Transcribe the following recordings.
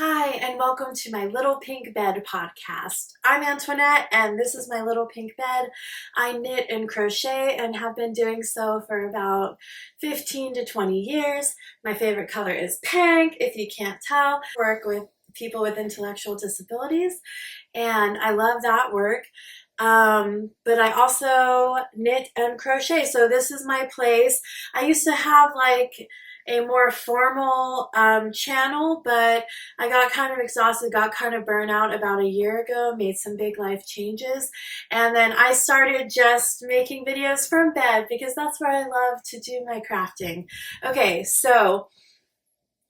Hi, and welcome to my Little Pink Bed podcast. I'm Antoinette, and this is my Little Pink Bed. I knit and crochet and have been doing so for about 15 to 20 years. My favorite color is pink, if you can't tell. I work with people with intellectual disabilities, and I love that work. But I also knit and crochet, so this is my place. I used to have like a more formal channel, but I got kind of exhausted, got kind of burnt out about a year ago, made some big life changes, and then I started just making videos from bed because that's where I love to do my crafting. Okay, so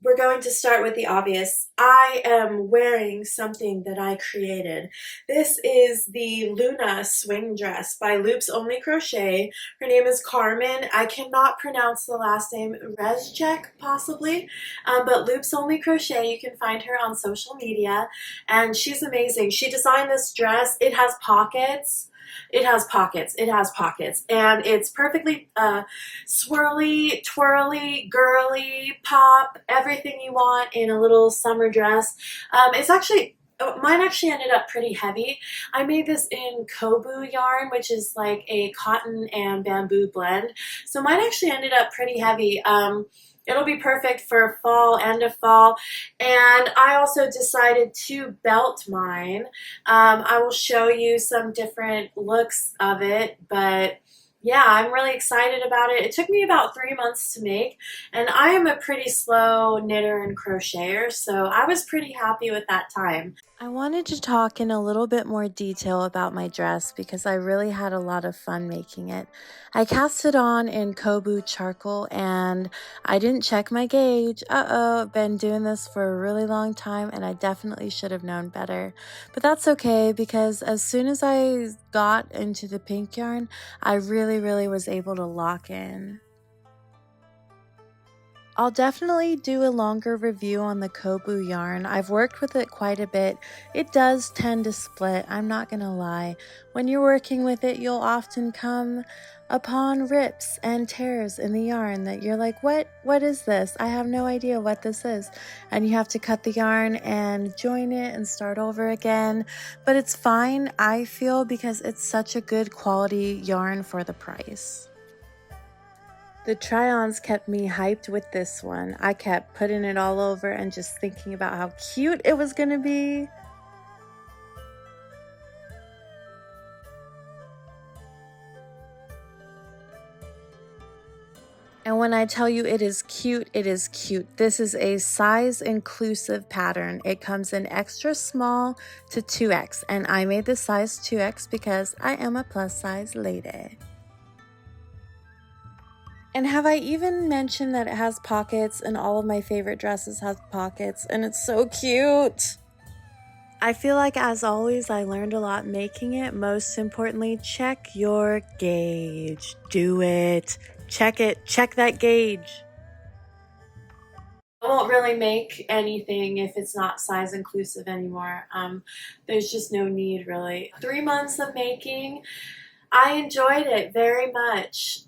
we're going to start with the obvious. I am wearing something that I created. This is the Luna swing dress by Loops Only Crochet. Her name is Karmen. I cannot pronounce the last name, Rezek possibly, but Loops Only Crochet. You can find her on social media, and she's amazing. She designed this dress. It has pockets. It has pockets, and it's perfectly swirly, twirly, girly, pop, everything you want in a little summer dress. Mine actually ended up pretty heavy. I made this in Kobu yarn, which is like a cotton and bamboo blend. So mine actually ended up pretty heavy. It'll be perfect for fall, end of fall. And I also decided to belt mine. I will show you some different looks of it, but yeah, I'm really excited about it. It took me about 3 months to make, and I am a pretty slow knitter and crocheter, so I was pretty happy with that time. I wanted to talk in a little bit more detail about my dress because I really had a lot of fun making it. I cast it on in Kobu charcoal and I didn't check my gauge. I've been doing this for a really long time and I definitely should have known better. But that's okay because as soon as I got into the pink yarn, I really was able to lock in. I'll definitely do a longer review on the Kobu yarn. I've worked with it quite a bit. It does tend to split, I'm not gonna lie. When you're working with it, you'll often come upon rips and tears in the yarn that you're like, what is this? I have no idea what this is. And you have to cut the yarn and join it and start over again. But it's fine, I feel, because it's such a good quality yarn for the price. The try-ons kept me hyped with this one. I kept putting it all over and just thinking about how cute it was gonna be. And when I tell you it is cute, it is cute. This is a size inclusive pattern. It comes in extra small to 2X, and I made the size 2X because I am a plus size lady. And have I even mentioned that it has pockets, and all of my favorite dresses have pockets, and it's so cute. I feel like, as always, I learned a lot making it. Most importantly, check your gauge. Do it. Check it. Check that gauge. I won't really make anything if it's not size inclusive anymore. There's just no need, really. 3 months of making. I enjoyed it very much.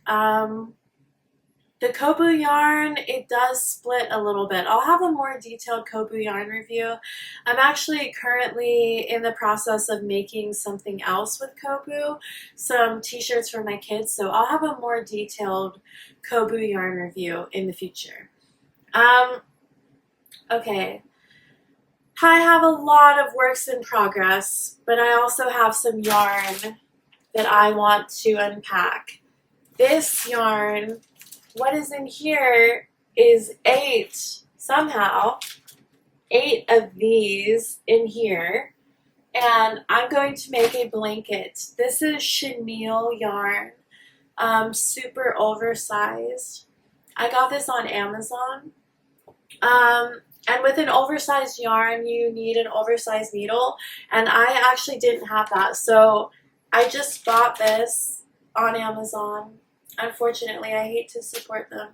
The Kobu yarn, it does split a little bit. I'll have a more detailed Kobu yarn review. I'm actually currently in the process of making something else with Kobu, some t-shirts for my kids, so I'll have a more detailed Kobu yarn review in the future. Okay. I have a lot of works in progress, but I also have some yarn that I want to unpack. This yarn, what is in here is 8 of these in here, and I'm going to make a blanket. This is chenille yarn, super oversized. I got this on Amazon, and with an oversized yarn you need an oversized needle, and I actually didn't have that, so I just bought this on Amazon. Unfortunately, I hate to support them.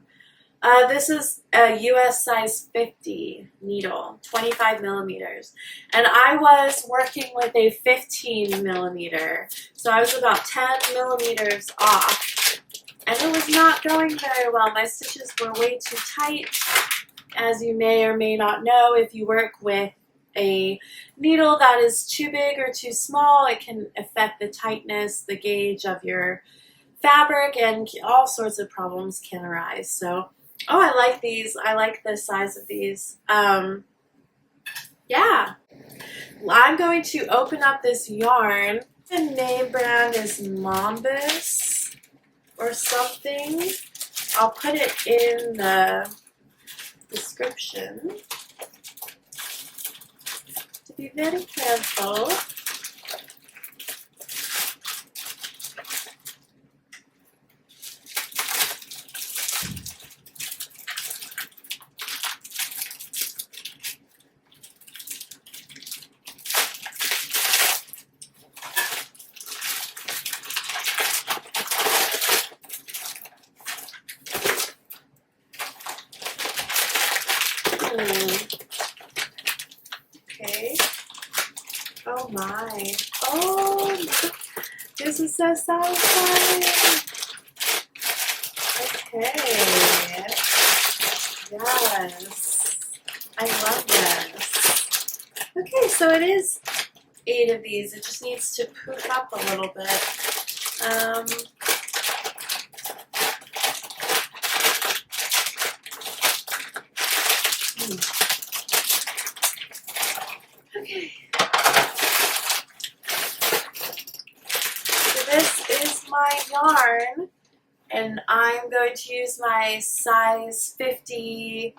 This is a US size 50 needle, 25 millimeters. And I was working with a 15 millimeter. So I was about 10 millimeters off. And it was not going very well. My stitches were way too tight. As you may or may not know, if you work with a needle that is too big or too small. It can affect the tightness, the gauge of your fabric, and all sorts of problems can arise. So, oh, I like these. I like the size of these. Yeah. I'm going to open up this yarn. The name brand is Mombus or something. I'll put it in the description. To be very careful. Okay. Oh my. Oh, this is so satisfying. Okay. Yes. I love this. Okay, so it is 8 of these. It just needs to poof up a little bit. Okay. So this is my yarn, and I'm going to use my size 50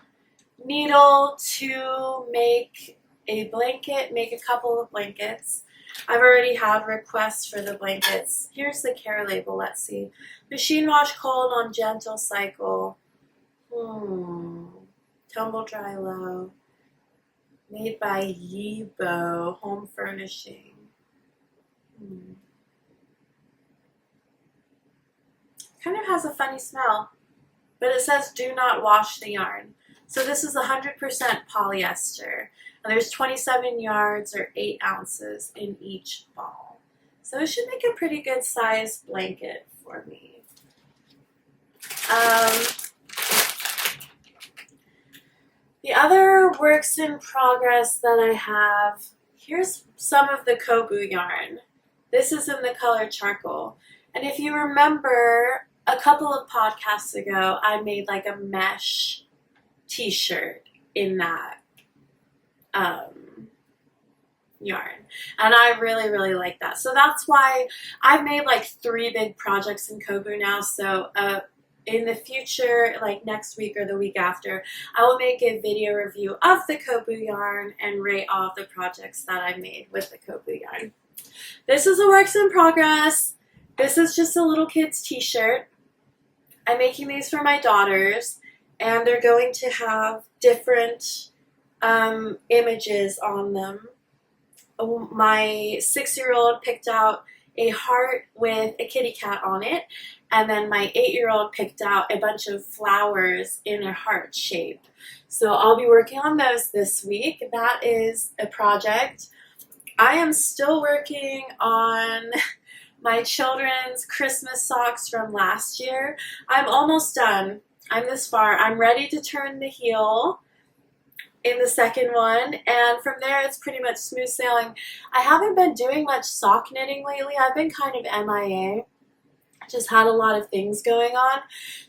needle to make a blanket, make a couple of blankets. I've already had requests for the blankets. Here's the care label, let's see. Machine wash cold on gentle cycle. Tumble dry low. Made by Yibo Home Furnishing. Kind of has a funny smell, but it says do not wash the yarn. So this is 100% polyester, and there's 27 yards or 8 ounces in each ball. So it should make a pretty good size blanket for me. The other works in progress that I have, here's some of the Kobu yarn. This is in the color charcoal. And if you remember, a couple of podcasts ago, I made like a mesh t-shirt in that yarn. And I really, really like that. So that's why I've made like 3 big projects in Kobu now. So in the future, like next week or the week after, I will make a video review of the Kobu yarn and rate all of the projects that I made with the Kobu yarn. This is a works in progress. This is just a little kid's t-shirt. I'm making these for my daughters, and they're going to have different images on them. My 6-year-old picked out a heart with a kitty cat on it, and then my 8-year-old picked out a bunch of flowers in a heart shape. So I'll be working on those this week. That is a project. I am still working on my children's Christmas socks from last year. I'm almost done. I'm this far. I'm ready to turn the heel in the second one, and from there it's pretty much smooth sailing. I haven't been doing much sock knitting lately. I've been kind of MIA. Just had a lot of things going on.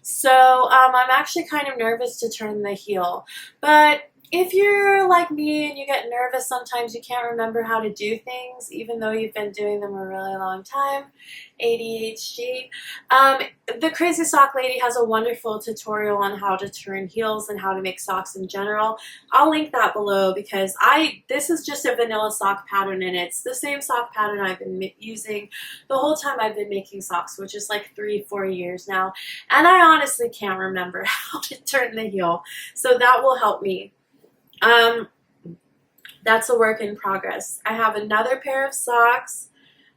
So I'm actually kind of nervous to turn the heel. But if you're like me and you get nervous sometimes, you can't remember how to do things, even though you've been doing them a really long time, ADHD. The Crazy Sock Lady has a wonderful tutorial on how to turn heels and how to make socks in general. I'll link that below because this is just a vanilla sock pattern, and it's the same sock pattern I've been using the whole time I've been making socks, which is like 3-4 years now. And I honestly can't remember how to turn the heel, so that will help me. That's a work in progress. I have another pair of socks,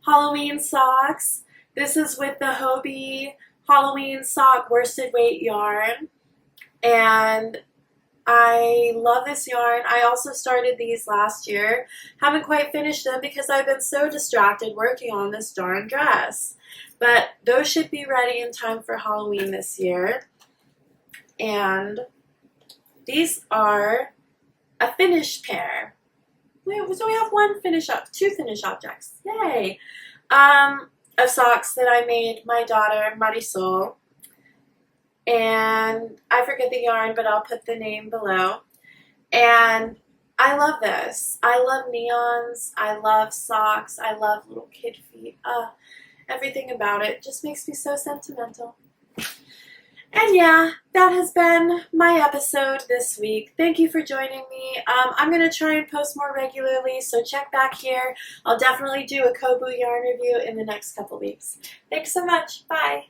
Halloween socks. This is with the Hobie Halloween sock worsted weight yarn, and I love this yarn. I also started these last year. Haven't quite finished them because I've been so distracted working on this darn dress. But those should be ready in time for Halloween this year. And these are a finished pair. So we have two finished objects. Yay! Of socks that I made my daughter Marisol, and I forget the yarn, but I'll put the name below. And I love this. I love neons. I love socks. I love little kid feet. Everything about it just makes me so sentimental. And yeah, that has been my episode this week. Thank you for joining me. I'm going to try and post more regularly, so check back here. I'll definitely do a Kobu yarn review in the next couple weeks. Thanks so much. Bye.